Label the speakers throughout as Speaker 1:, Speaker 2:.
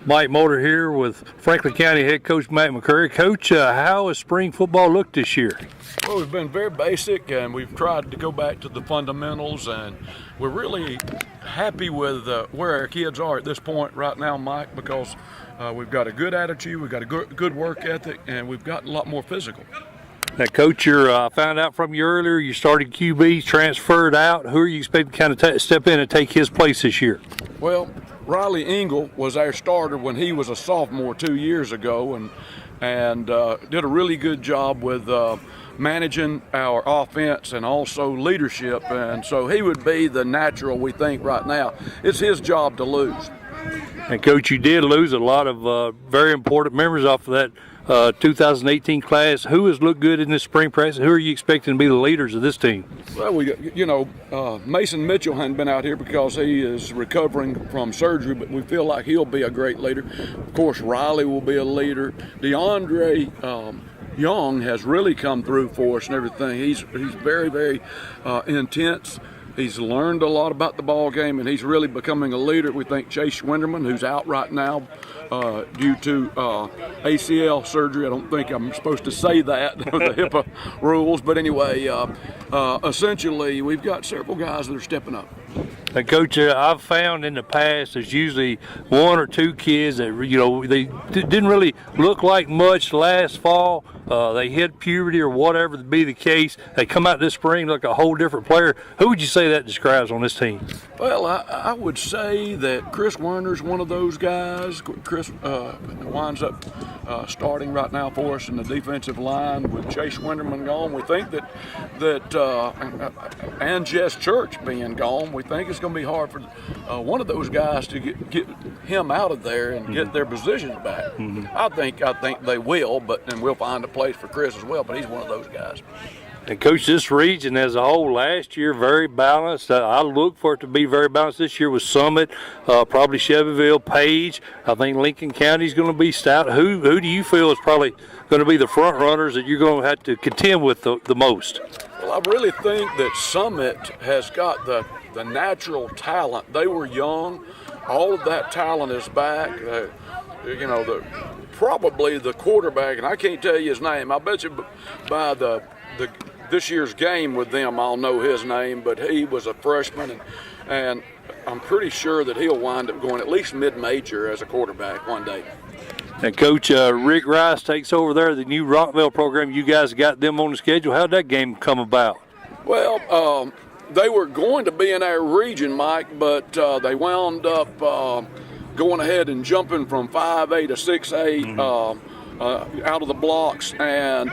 Speaker 1: Mike Moulder here with Franklin County head coach Matt McCurry. Coach, how has spring football looked this year?
Speaker 2: Well, we've been very basic, and we've tried to go back to the fundamentals, and we're really happy with where our kids are at this point right now, Mike, because we've got a good attitude, we've got a good work ethic, and we've gotten a lot more physical.
Speaker 1: Now, Coach, I found out from you earlier you started QB, transferred out. Who are you expecting to kind of step in and take his place this year?
Speaker 2: Well, Riley Engel was our starter when he was a sophomore 2 years ago, and did a really good job with managing our offense and also leadership, and so he would be the natural, we think, right now. It's his job to lose.
Speaker 1: And, Coach, you did lose a lot of very important members off of that 2018 class. Who has looked good in this spring practice? Who are you expecting to be the leaders of this team?
Speaker 2: Well, Mason Mitchell hadn't been out here because he is recovering from surgery, but we feel like he'll be a great leader. Of course, Riley will be a leader. DeAndre Young has really come through for us and everything. He's very, very intense. He's learned a lot about the ball game, and he's really becoming a leader. We think Chase Schwinderman, who's out right now due to ACL surgery. I don't think I'm supposed to say that, the HIPAA rules. But anyway, essentially, we've got several guys that are stepping up.
Speaker 1: And, Coach, I've found in the past there's usually one or two kids that, they didn't really look like much last fall. They hit puberty or whatever to be the case. They come out this spring like a whole different player. Who would you say that describes on this team?
Speaker 2: Well, I would say that Chris Werner's one of those guys. Chris winds up starting right now for us in the defensive line with Chase Winderman gone. We think that and Jess Church being gone, we think it's going to be hard for one of those guys to get him out of there and get their positions back. I think they will, and we'll find a place for Chris as well. But he's one of those guys.
Speaker 1: And, Coach, this region as a whole last year very balanced. I look for it to be very balanced this year with Summit, probably Shelbyville, Page. I think Lincoln County is going to be stout. Who do you feel is probably going to be the front runners that you're going to have to contend with the most?
Speaker 2: Well, I really think that Summit has got the natural talent. They were young. All of that talent is back. Probably the quarterback, and I can't tell you his name. I bet you by this year's game with them, I'll know his name, but he was a freshman, and I'm pretty sure that he'll wind up going at least mid-major as a quarterback one day.
Speaker 1: And, Coach, Rick Rice takes over there, the new Rockville program. You guys got them on the schedule. How'd that game come about?
Speaker 2: Well, they were going to be in our region, Mike, but they wound up going ahead and jumping from 5A to 6A out of the blocks, and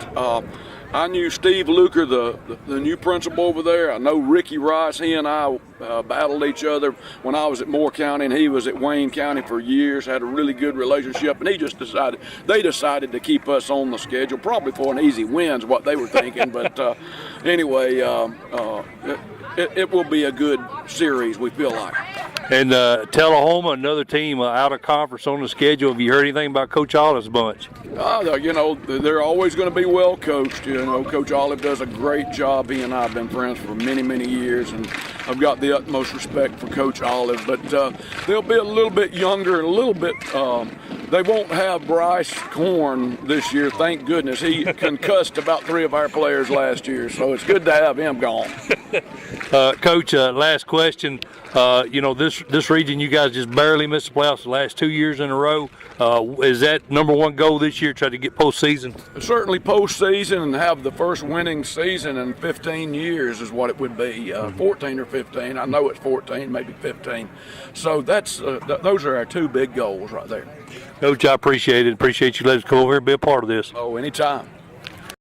Speaker 2: I knew Steve Luker, the new principal over there. I know Ricky Rice. He and I battled each other when I was at Moore County, and he was at Wayne County for years, had a really good relationship, and they decided to keep us on the schedule, probably for an easy win is what they were thinking. But anyway, it will be a good series, we feel like.
Speaker 1: And Tullahoma, another team out of conference on the schedule. Have you heard anything about Coach Olive's bunch?
Speaker 2: They're always going to be well coached. Coach Olive does a great job. He and I have been friends for many, many years, and I've got the utmost respect for Coach Olive. But they'll be a little bit younger and a little bit. They won't have Bryce Korn this year, thank goodness. He concussed about 3 of our players last year, so it's good to have him gone.
Speaker 1: Coach, last question. This region, you guys just barely missed the playoffs the last 2 years in a row. Is that number one goal this year, try to get postseason?
Speaker 2: Certainly postseason and have the first winning season in 15 years is what it would be, 14 or 15. I know it's 14, maybe 15. So those are our 2 big goals right there.
Speaker 1: Coach, I appreciate it. Appreciate you letting us come over here and be a part of this.
Speaker 2: Oh, anytime.